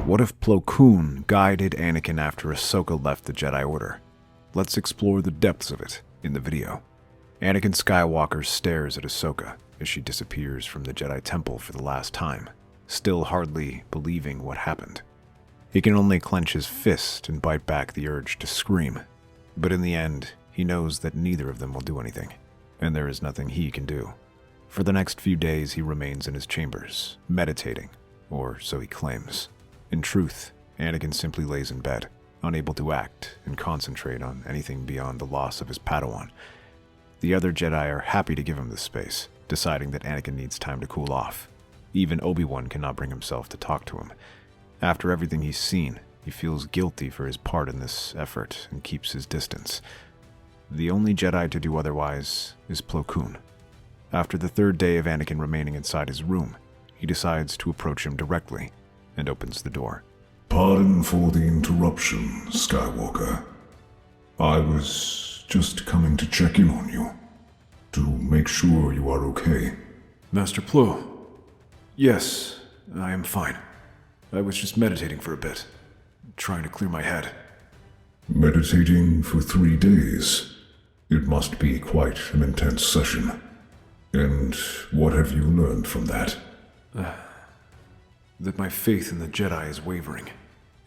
What if Plo Koon guided Anakin after Ahsoka left the Jedi Order? Let's explore the depths of it in the video. Anakin Skywalker stares at Ahsoka as she disappears from the Jedi Temple for the last time, still hardly believing what happened. He can only clench his fist and bite back the urge to scream, but in the end, he knows that neither of them will do anything, and there is nothing he can do. For the next few days, he remains in his chambers, meditating, or so he claims. In truth, Anakin simply lays in bed, unable to act and concentrate on anything beyond the loss of his Padawan. The other Jedi are happy to give him this space, deciding that Anakin needs time to cool off. Even Obi-Wan cannot bring himself to talk to him. After everything he's seen, he feels guilty for his part in this effort and keeps his distance. The only Jedi to do otherwise is Plo Koon. After the third day of Anakin remaining inside his room, he decides to approach him directly and opens the door. Pardon for the interruption, Skywalker. I was just coming to check in on you, to make sure you are okay. Master Plo. Yes, I am fine. I was just meditating for a bit, trying to clear my head. Meditating for 3 days? It must be quite an intense session. And what have you learned from that? That my faith in the Jedi is wavering.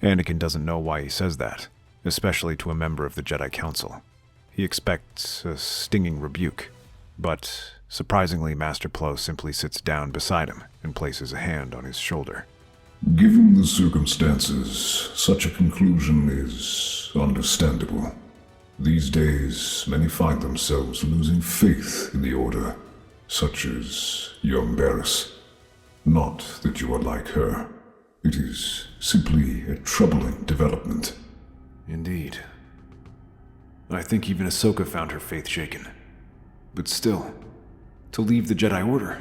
Anakin doesn't know why he says that, especially to a member of the Jedi Council. He expects a stinging rebuke, but surprisingly, Master Plo simply sits down beside him and places a hand on his shoulder. Given the circumstances, such a conclusion is understandable. These days, many find themselves losing faith in the Order, such as young Barriss. Not that you are like her. It is simply a troubling development. Indeed. I think even Ahsoka found her faith shaken. But still, to leave the Jedi Order,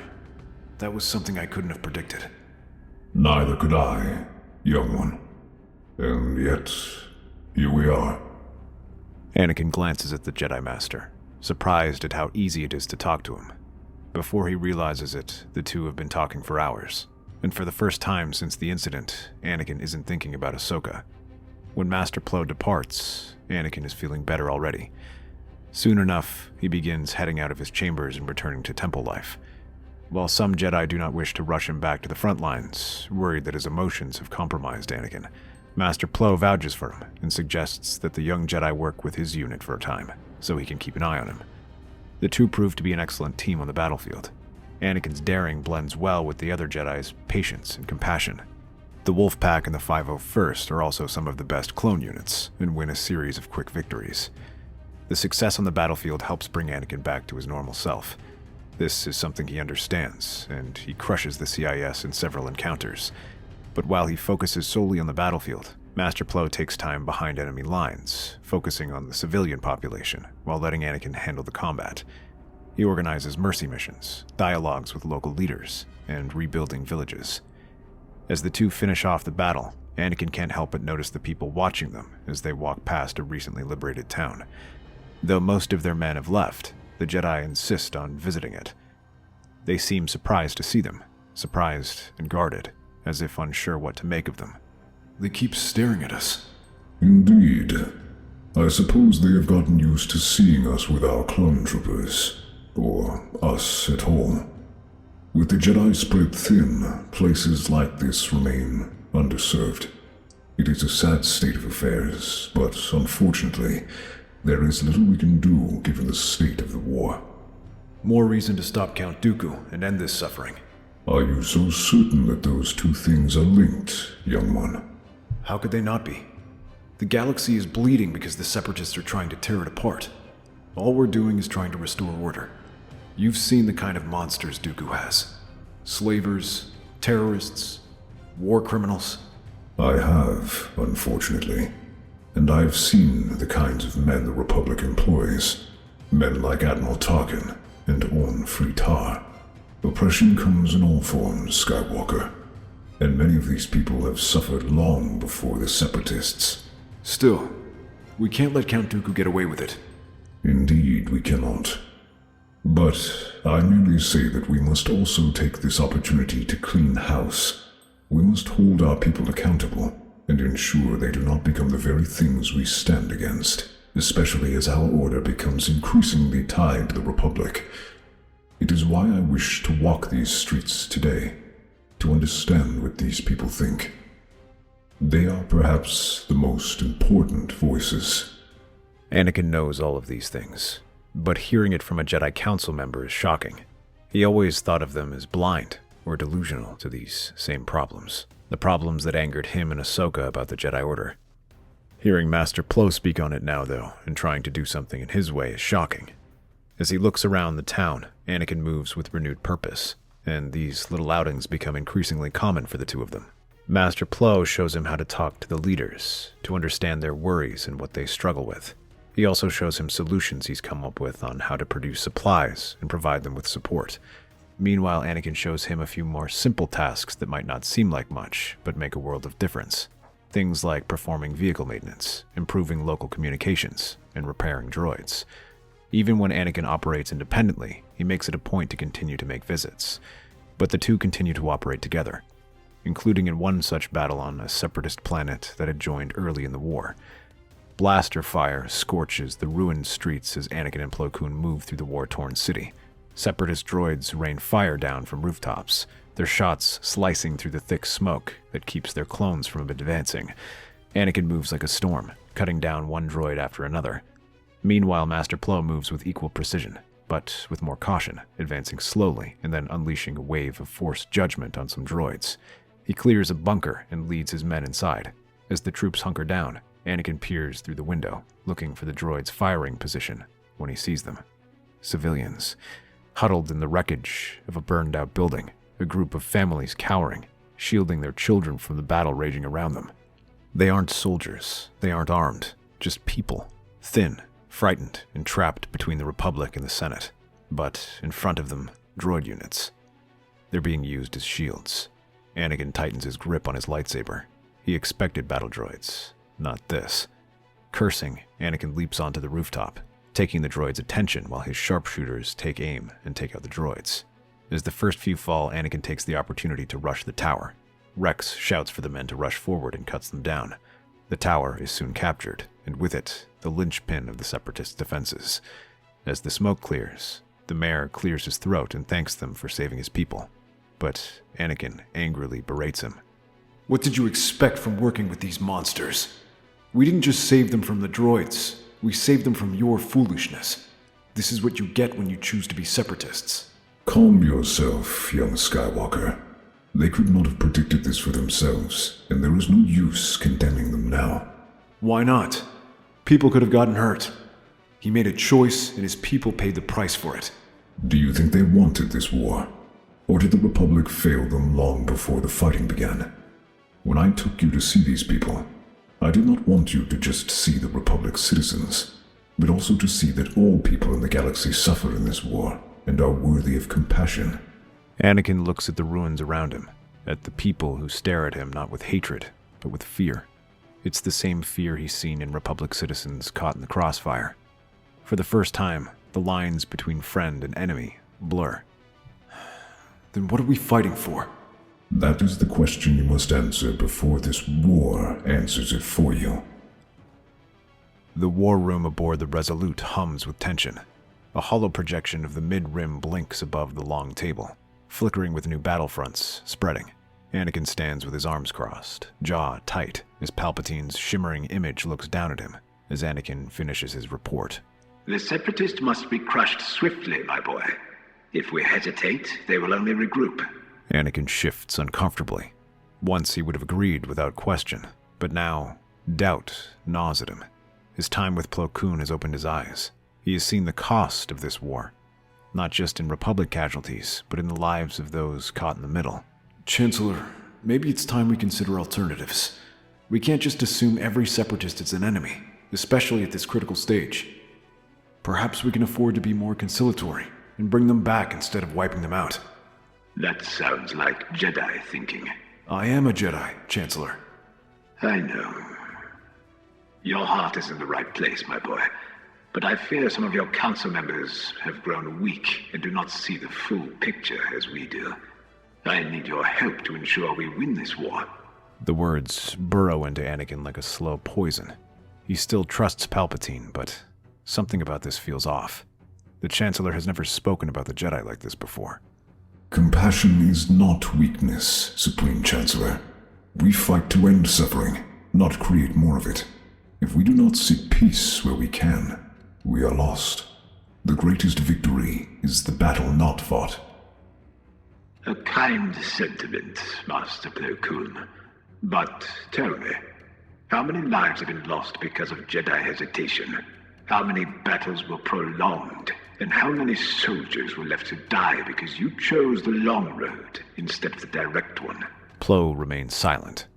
that was something I couldn't have predicted. Neither could I, young one. And yet, here we are. Anakin glances at the Jedi Master, surprised at how easy it is to talk to him. Before he realizes it, the two have been talking for hours, and for the first time since the incident, Anakin isn't thinking about Ahsoka. When Master Plo departs, Anakin is feeling better already. Soon enough, he begins heading out of his chambers and returning to temple life. While some Jedi do not wish to rush him back to the front lines, worried that his emotions have compromised Anakin, Master Plo vouches for him and suggests that the young Jedi work with his unit for a time, so he can keep an eye on him. The two prove to be an excellent team on the battlefield. Anakin's daring blends well with the other Jedi's patience and compassion. The Wolf Pack and the 501st are also some of the best clone units and win a series of quick victories. The success on the battlefield helps bring Anakin back to his normal self. This is something he understands, and he crushes the CIS in several encounters. But while he focuses solely on the battlefield, Master Plo takes time behind enemy lines, focusing on the civilian population, while letting Anakin handle the combat. He organizes mercy missions, dialogues with local leaders, and rebuilding villages. As the two finish off the battle, Anakin can't help but notice the people watching them as they walk past a recently liberated town. Though most of their men have left, the Jedi insist on visiting it. They seem surprised to see them, surprised and guarded, as if unsure what to make of them. They keep staring at us. Indeed. I suppose they have gotten used to seeing us with our clone troopers, or us at all. With the Jedi spread thin, places like this remain underserved. It is a sad state of affairs, but unfortunately, there is little we can do given the state of the war. More reason to stop Count Dooku and end this suffering. Are you so certain that those two things are linked, young one? How could they not be? The galaxy is bleeding because the Separatists are trying to tear it apart. All we're doing is trying to restore order. You've seen the kind of monsters Dooku has. Slavers, terrorists, war criminals. I have, unfortunately. And I've seen the kinds of men the Republic employs. Men like Admiral Tarkin and Orn Fritar. Oppression comes in all forms, Skywalker. And many of these people have suffered long before the Separatists. Still, we can't let Count Dooku get away with it. Indeed, we cannot. But I merely say that we must also take this opportunity to clean house. We must hold our people accountable and ensure they do not become the very things we stand against, especially as our order becomes increasingly tied to the Republic. It is why I wish to walk these streets today, to understand what these people think. They are perhaps the most important voices. Anakin knows all of these things, but hearing it from a Jedi Council member is shocking. He always thought of them as blind or delusional to these same problems, the problems that angered him and Ahsoka about the Jedi Order. Hearing Master Plo speak on it now, though, and trying to do something in his way is shocking. As he looks around the town, Anakin moves with renewed purpose, and these little outings become increasingly common for the two of them. Master Plo shows him how to talk to the leaders, to understand their worries and what they struggle with. He also shows him solutions he's come up with on how to produce supplies and provide them with support. Meanwhile, Anakin shows him a few more simple tasks that might not seem like much, but make a world of difference. Things like performing vehicle maintenance, improving local communications, and repairing droids. Even when Anakin operates independently, he makes it a point to continue to make visits. But the two continue to operate together, including in one such battle on a separatist planet that had joined early in the war. Blaster fire scorches the ruined streets as Anakin and Plo Koon move through the war-torn city. Separatist droids rain fire down from rooftops, their shots slicing through the thick smoke that keeps their clones from advancing. Anakin moves like a storm, cutting down one droid after another. Meanwhile, Master Plo moves with equal precision, but with more caution, advancing slowly and then unleashing a wave of forced judgment on some droids. He clears a bunker and leads his men inside. As the troops hunker down, Anakin peers through the window, looking for the droid's firing position when he sees them. Civilians, huddled in the wreckage of a burned-out building, a group of families cowering, shielding their children from the battle raging around them. They aren't soldiers, they aren't armed, just people, thin, frightened, and trapped between the Republic and the Senate. But in front of them, droid units. They're being used as shields. Anakin tightens his grip on his lightsaber. He expected battle droids, not this. Cursing, Anakin leaps onto the rooftop, taking the droid's attention while his sharpshooters take aim and take out the droids. As the first few fall, Anakin takes the opportunity to rush the tower. Rex shouts for the men to rush forward and cuts them down. The tower is soon captured, and with it, the linchpin of the Separatist defenses. As the smoke clears, the mayor clears his throat and thanks them for saving his people. But Anakin angrily berates him. What did you expect from working with these monsters? We didn't just save them from the droids. We saved them from your foolishness. This is what you get when you choose to be separatists. Calm yourself, young Skywalker. They could not have predicted this for themselves, and there is no use condemning them now. Why not? People could have gotten hurt. He made a choice, and his people paid the price for it. Do you think they wanted this war? Or did the Republic fail them long before the fighting began? When I took you to see these people, I did not want you to just see the Republic's citizens, but also to see that all people in the galaxy suffer in this war and are worthy of compassion. Anakin looks at the ruins around him, at the people who stare at him not with hatred, but with fear. It's the same fear he's seen in Republic citizens caught in the crossfire. For the first time, the lines between friend and enemy blur. Then what are we fighting for? That is the question you must answer before this war answers it for you. The war room aboard the Resolute hums with tension. A hollow projection of the mid-rim blinks above the long table, flickering with new battlefronts spreading. Anakin stands with his arms crossed, jaw tight, as Palpatine's shimmering image looks down at him as Anakin finishes his report. The Separatists must be crushed swiftly, my boy. If we hesitate, they will only regroup. Anakin shifts uncomfortably. Once he would have agreed without question, but now doubt gnaws at him. His time with Plo Koon has opened his eyes. He has seen the cost of this war, not just in Republic casualties, but in the lives of those caught in the middle. Chancellor, maybe it's time we consider alternatives. We can't just assume every separatist is an enemy, especially at this critical stage. Perhaps we can afford to be more conciliatory and bring them back instead of wiping them out. That sounds like Jedi thinking. I am a Jedi, Chancellor. I know. Your heart is in the right place, my boy. But I fear some of your council members have grown weak and do not see the full picture as we do. I need your help to ensure we win this war. The words burrow into Anakin like a slow poison. He still trusts Palpatine, but something about this feels off. The Chancellor has never spoken about the Jedi like this before. Compassion is not weakness, Supreme Chancellor. We fight to end suffering, not create more of it. If we do not seek peace where we can, we are lost. The greatest victory is the battle not fought. A kind sentiment, Master Plo Koon. But tell me, how many lives have been lost because of Jedi hesitation? How many battles were prolonged? And how many soldiers were left to die because you chose the long road instead of the direct one? Plo remains silent.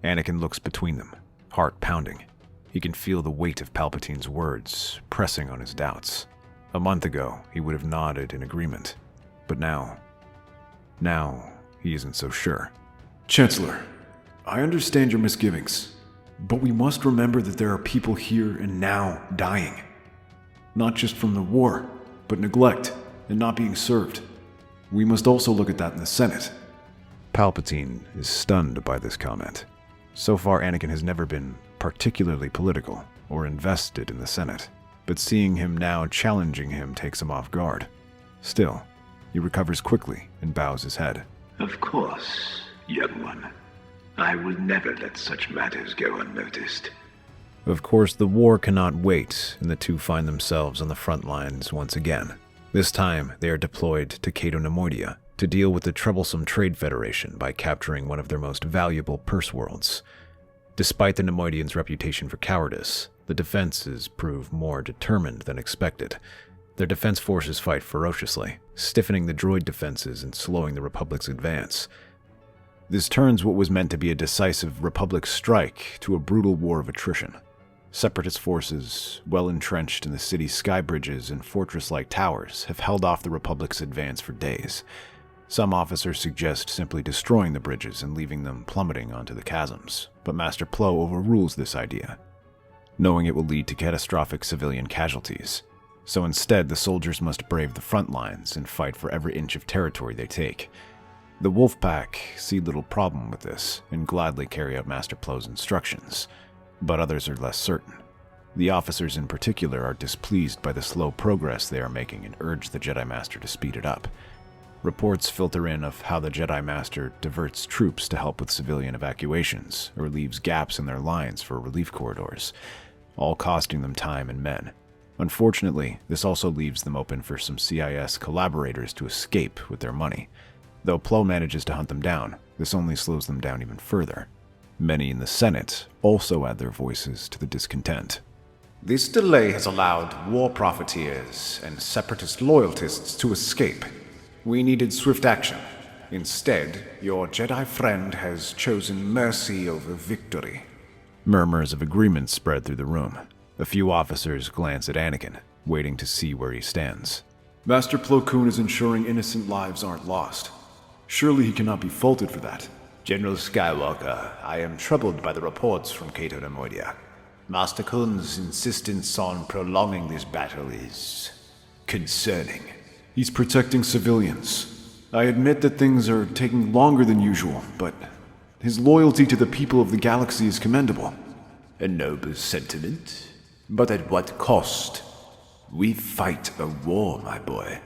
Anakin looks between them, heart pounding. He can feel the weight of Palpatine's words pressing on his doubts. A month ago, he would have nodded in agreement. But now he isn't so sure. Chancellor, I understand your misgivings, but we must remember that there are people here and now dying. Not just from the war, but neglect and not being served. We must also look at that in the Senate. Palpatine is stunned by this comment. So far, Anakin has never been particularly political or invested in the Senate, but seeing him now challenging him takes him off guard. Still, he recovers quickly and bows his head. Of course, young one. I will never let such matters go unnoticed. Of course, the war cannot wait, and the two find themselves on the front lines once again. This time, they are deployed to Cato Nemoidia to deal with the troublesome Trade Federation by capturing one of their most valuable purse worlds. Despite the Nemoidians' reputation for cowardice, the defenses prove more determined than expected. Their defense forces fight ferociously, stiffening the droid defenses and slowing the Republic's advance. This turns what was meant to be a decisive Republic strike to a brutal war of attrition. Separatist forces, well entrenched in the city's sky bridges and fortress-like towers, have held off the Republic's advance for days. Some officers suggest simply destroying the bridges and leaving them plummeting onto the chasms, but Master Plo overrules this idea, knowing it will lead to catastrophic civilian casualties. So instead, the soldiers must brave the front lines and fight for every inch of territory they take. The Wolfpack see little problem with this and gladly carry out Master Plo's instructions, but others are less certain. The officers in particular are displeased by the slow progress they are making and urge the Jedi Master to speed it up. Reports filter in of how the Jedi Master diverts troops to help with civilian evacuations or leaves gaps in their lines for relief corridors, all costing them time and men. Unfortunately, this also leaves them open for some CIS collaborators to escape with their money. Though Plo manages to hunt them down, this only slows them down even further. Many in the Senate also add their voices to the discontent. This delay has allowed war profiteers and separatist loyalists to escape. We needed swift action. Instead, your Jedi friend has chosen mercy over victory. Murmurs of agreement spread through the room. A few officers glance at Anakin, waiting to see where he stands. Master Plo Koon is ensuring innocent lives aren't lost. Surely he cannot be faulted for that. General Skywalker, I am troubled by the reports from Cato Nemoidia. Master Koon's insistence on prolonging this battle is concerning. He's protecting civilians. I admit that things are taking longer than usual, but his loyalty to the people of the galaxy is commendable. A noble sentiment, but at what cost? We fight a war, my boy.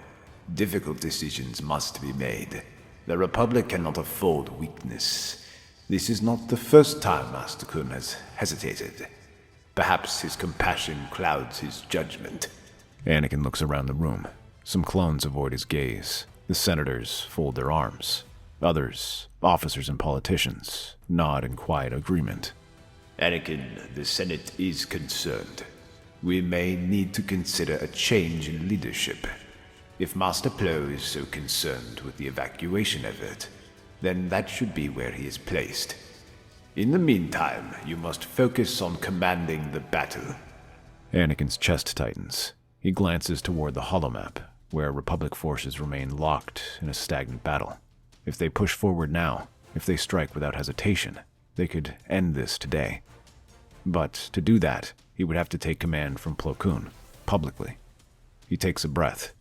Difficult decisions must be made. The Republic cannot afford weakness. This is not the first time Master Koon has hesitated. Perhaps his compassion clouds his judgment. Anakin looks around the room. Some clones avoid his gaze. The senators fold their arms. Others, officers and politicians, nod in quiet agreement. Anakin, the Senate is concerned. We may need to consider a change in leadership. If Master Plo is so concerned with the evacuation effort, then that should be where he is placed. In the meantime, you must focus on commanding the battle. Anakin's chest tightens. He glances toward the holomap, where Republic forces remain locked in a stagnant battle. If they push forward now, if they strike without hesitation, they could end this today. But to do that, he would have to take command from Plo Koon, publicly. He takes a breath.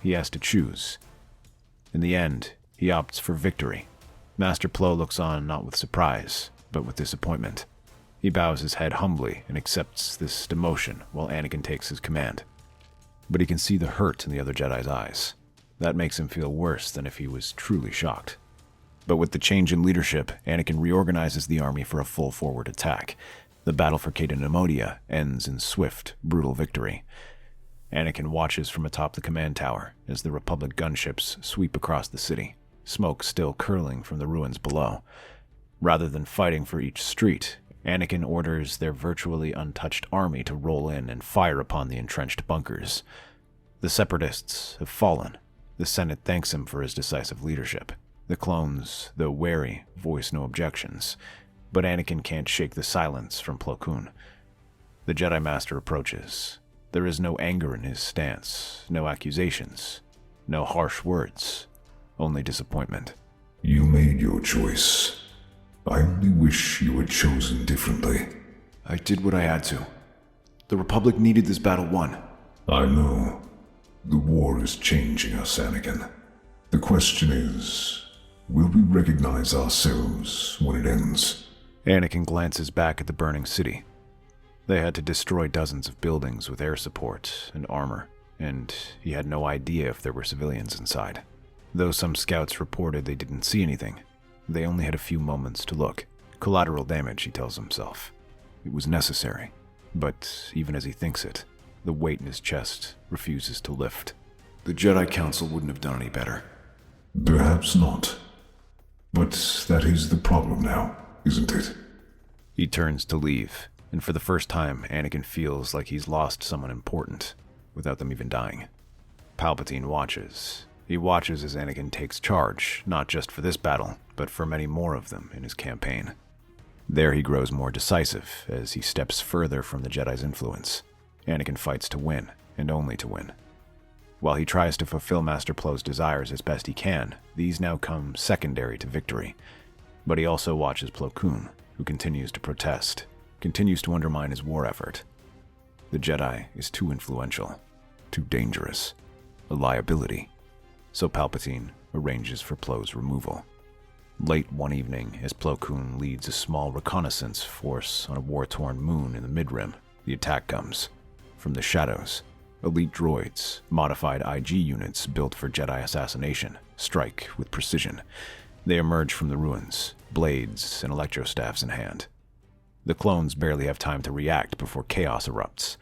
He has to choose. In the end, he he opts for victory. Master Plo looks on not with surprise, but with disappointment. He bows his head humbly and accepts this demotion while Anakin takes his command. But he can see the hurt in the other Jedi's eyes. That makes him feel worse than if he was truly shocked. But with the change in leadership, Anakin reorganizes the army for a full forward attack. The battle for Caden Nemodia ends in swift, brutal victory. Anakin watches from atop the command tower as the Republic gunships sweep across the city, smoke still curling from the ruins below. Rather than fighting for each street, Anakin orders their virtually untouched army to roll in and fire upon the entrenched bunkers. The Separatists have fallen. The Senate thanks him for his decisive leadership. The clones, though wary, voice no objections, but Anakin can't shake the silence from Plo Koon. The Jedi Master approaches. There is no anger in his stance, no accusations, no harsh words, only disappointment. You made your choice. I only wish you had chosen differently. I did what I had to. The Republic needed this battle won. I know. The war is changing us, Anakin. The question is, will we recognize ourselves when it ends? Anakin glances back at the burning city. They had to destroy dozens of buildings with air support and armor, and he had no idea if there were civilians inside. Though some scouts reported they didn't see anything, they only had a few moments to look. Collateral damage, he tells himself. It was necessary, but even as he thinks it, the weight in his chest refuses to lift. The Jedi Council wouldn't have done any better. Perhaps not. But that is the problem now, isn't it? He turns to leave, and for the first time, Anakin feels like he's lost someone important, without them even dying. Palpatine watches. He watches as Anakin takes charge, not just for this battle, but for many more of them in his campaign. There he grows more decisive as he steps further from the Jedi's influence. Anakin fights to win, and only to win. While he tries to fulfill Master Plo's desires as best he can, these now come secondary to victory. But he also watches Plo Koon, who continues to protest, continues to undermine his war effort. The Jedi is too influential, too dangerous, a liability. So Palpatine arranges for Plo's removal. Late one evening, as Plo Koon leads a small reconnaissance force on a war-torn moon in the mid-rim, the attack comes. From the shadows, elite droids, modified IG units built for Jedi assassination, strike with precision. They emerge from the ruins, blades and electrostaffs in hand. The clones barely have time to react before chaos erupts.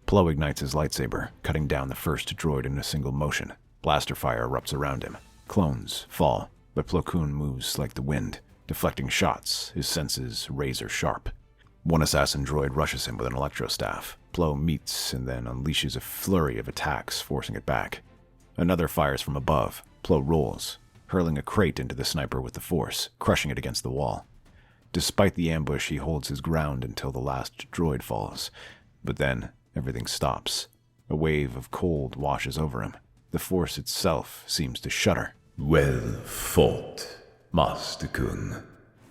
Plo ignites his lightsaber, cutting down the first droid in a single motion. Blaster fire erupts around him. Clones fall, but Plo Koon moves like the wind, deflecting shots, his senses razor sharp. One assassin droid rushes him with an electrostaff. Plo meets and then unleashes a flurry of attacks, forcing it back. Another fires from above. Plo rolls, hurling a crate into the sniper with the force, crushing it against the wall. Despite the ambush, he holds his ground until the last droid falls. But then, everything stops. A wave of cold washes over him. The force itself seems to shudder. Well fought, Master Koon.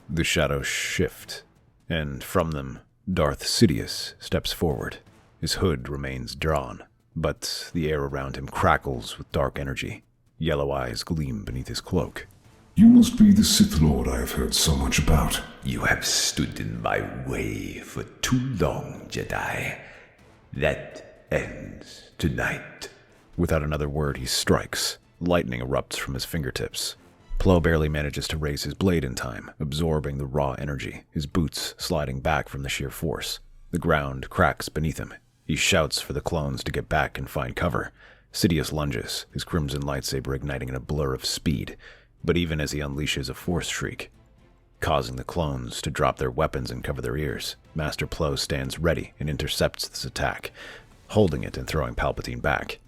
The shadows shift, and from them, Darth Sidious steps forward. His hood remains drawn, but the air around him crackles with dark energy. Yellow eyes gleam beneath his cloak. You must be the Sith Lord I have heard so much about. You have stood in my way for too long, Jedi. That ends tonight. Without another word, he strikes. Lightning erupts from his fingertips. Plo barely manages to raise his blade in time, absorbing the raw energy, his boots sliding back from the sheer force. The ground cracks beneath him. He shouts for the clones to get back and find cover. Sidious lunges, his crimson lightsaber igniting in a blur of speed, but even as he unleashes a force shriek, causing the clones to drop their weapons and cover their ears, Master Plo stands ready and intercepts this attack, holding it and throwing Palpatine back.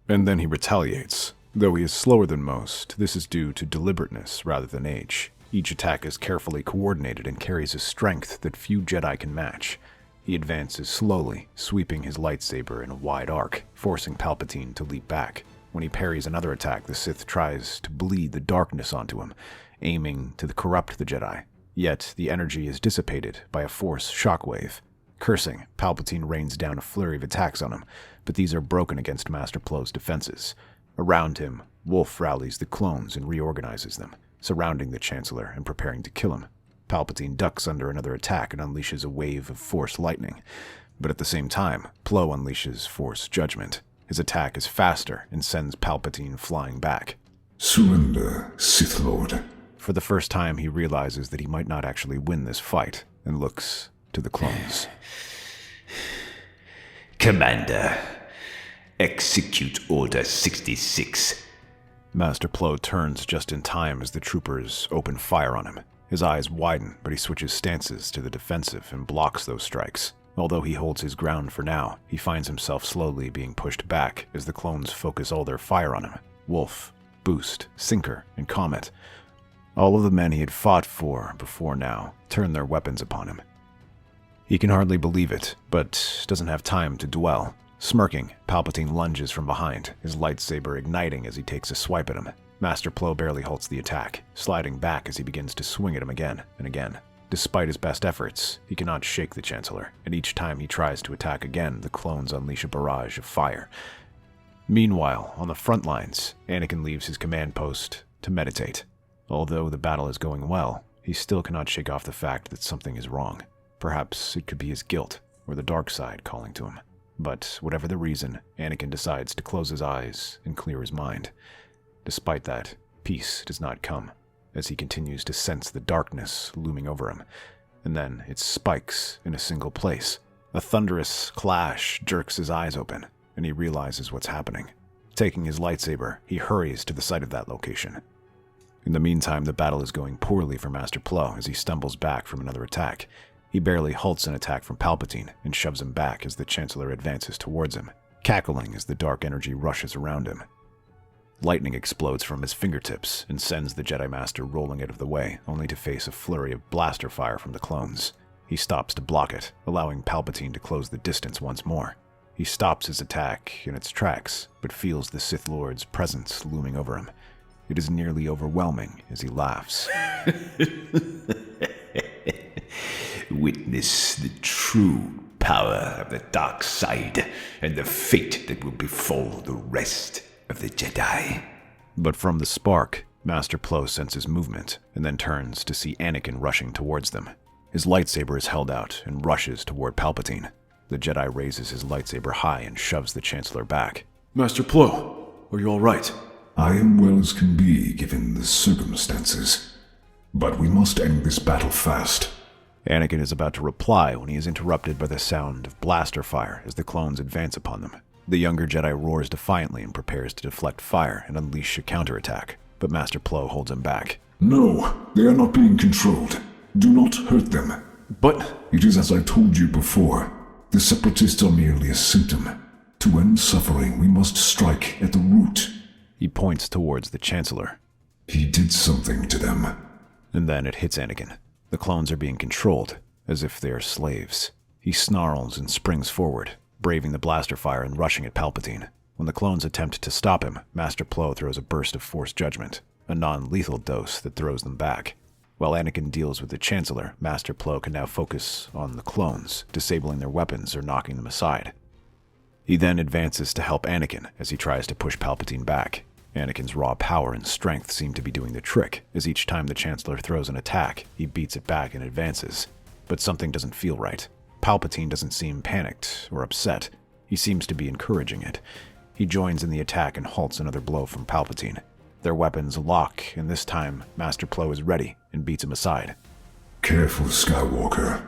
And then he retaliates. Though he is slower than most, this is due to deliberateness rather than age. Each attack is carefully coordinated and carries a strength that few Jedi can match. He advances slowly, sweeping his lightsaber in a wide arc, forcing Palpatine to leap back. When he parries another attack, the Sith tries to bleed the darkness onto him, aiming to corrupt the Jedi. Yet the energy is dissipated by a force shockwave. Cursing, Palpatine rains down a flurry of attacks on him, but these are broken against Master Plo's defenses. Around him, Wolf rallies the clones and reorganizes them, surrounding the Chancellor and preparing to kill him. Palpatine ducks under another attack and unleashes a wave of Force lightning. But at the same time, Plo unleashes Force judgment. His attack is faster and sends Palpatine flying back. Surrender, Sith Lord. For the first time, he realizes that he might not actually win this fight, and looks to the clones. Commander, execute Order 66. Master Plo turns just in time as the troopers open fire on him. His eyes widen, but he switches stances to the defensive and blocks those strikes. Although he holds his ground for now, he finds himself slowly being pushed back as the clones focus all their fire on him. Wolf, Boost, Sinker, and Comet. All of the men he had fought for before now turn their weapons upon him. He can hardly believe it, but doesn't have time to dwell. Smirking, Palpatine lunges from behind, his lightsaber igniting as he takes a swipe at him. Master Plo barely halts the attack, sliding back as he begins to swing at him again and again. Despite his best efforts, he cannot shake the Chancellor, and each time he tries to attack again, the clones unleash a barrage of fire. Meanwhile, on the front lines, Anakin leaves his command post to meditate. Although the battle is going well, he still cannot shake off the fact that something is wrong. Perhaps it could be his guilt, or the dark side calling to him. But whatever the reason, Anakin decides to close his eyes and clear his mind. Despite that, peace does not come, as he continues to sense the darkness looming over him. And then it spikes in a single place. A thunderous clash jerks his eyes open, and he realizes what's happening. Taking his lightsaber, he hurries to the site of that location. In the meantime, the battle is going poorly for Master Plo as he stumbles back from another attack. He barely halts an attack from Palpatine and shoves him back as the Chancellor advances towards him, cackling as the dark energy rushes around him. Lightning explodes from his fingertips and sends the Jedi Master rolling out of the way, only to face a flurry of blaster fire from the clones. He stops to block it, allowing Palpatine to close the distance once more. He stops his attack in its tracks, but feels the Sith Lord's presence looming over him. It is nearly overwhelming as he laughs. Witness the true power of the dark side and the fate that will befall the rest of the Jedi. But from the spark, Master Plo senses movement and then turns to see Anakin rushing towards them. His lightsaber is held out and rushes toward Palpatine. The Jedi raises his lightsaber high and shoves the Chancellor back. Master Plo, are you all right? I am well as can be given the circumstances. But we must end this battle fast. Anakin is about to reply when he is interrupted by the sound of blaster fire as the clones advance upon them. The younger Jedi roars defiantly and prepares to deflect fire and unleash a counterattack, but Master Plo holds him back. No, they are not being controlled. Do not hurt them. But It is as I told you before. The Separatists are merely a symptom. To end suffering, we must strike at the root. He points towards the Chancellor. He did something to them. And then it hits Anakin. The clones are being controlled, as if they are slaves. He snarls and springs forward, braving the blaster fire and rushing at Palpatine. When the clones attempt to stop him, Master Plo throws a burst of Force judgment, a non-lethal dose that throws them back. While Anakin deals with the Chancellor, Master Plo can now focus on the clones, disabling their weapons or knocking them aside. He then advances to help Anakin as he tries to push Palpatine back. Anakin's raw power and strength seem to be doing the trick, as each time the Chancellor throws an attack, he beats it back and advances. But something doesn't feel right. Palpatine doesn't seem panicked or upset. He seems to be encouraging it. He joins in the attack and halts another blow from Palpatine. Their weapons lock, and this time, Master Plo is ready and beats him aside. Careful, Skywalker.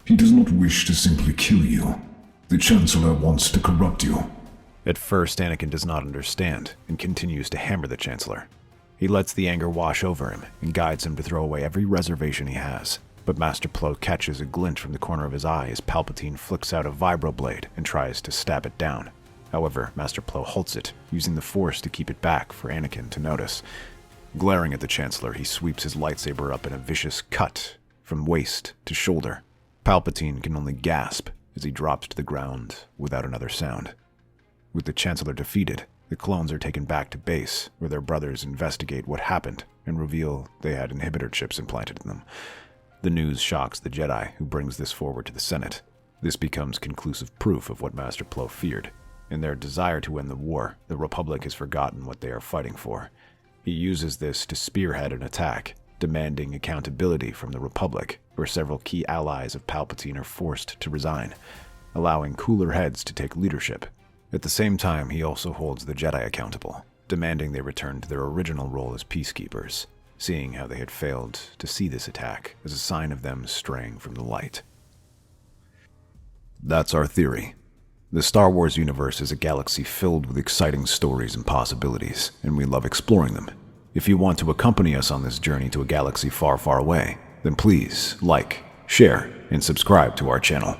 He does not wish to simply kill you. The Chancellor wants to corrupt you. At first, Anakin does not understand and continues to hammer the Chancellor. He lets the anger wash over him and guides him to throw away every reservation he has. But Master Plo catches a glint from the corner of his eye as Palpatine flicks out a vibroblade and tries to stab it down. However, Master Plo halts it, using the Force to keep it back for Anakin to notice. Glaring at the Chancellor, he sweeps his lightsaber up in a vicious cut from waist to shoulder. Palpatine can only gasp as he drops to the ground without another sound. With the Chancellor defeated, the clones are taken back to base, where their brothers investigate what happened and reveal they had inhibitor chips implanted in them. The news shocks the Jedi, who brings this forward to the Senate. This becomes conclusive proof of what Master Plo feared. In their desire to end the war, the Republic has forgotten what they are fighting for. He uses this to spearhead an attack, demanding accountability from the Republic, where several key allies of Palpatine are forced to resign, allowing cooler heads to take leadership. At the same time, he also holds the Jedi accountable, demanding they return to their original role as peacekeepers, seeing how they had failed to see this attack as a sign of them straying from the light. That's our theory. The Star Wars universe is a galaxy filled with exciting stories and possibilities, and we love exploring them. If you want to accompany us on this journey to a galaxy far, far away, then please like, share, and subscribe to our channel.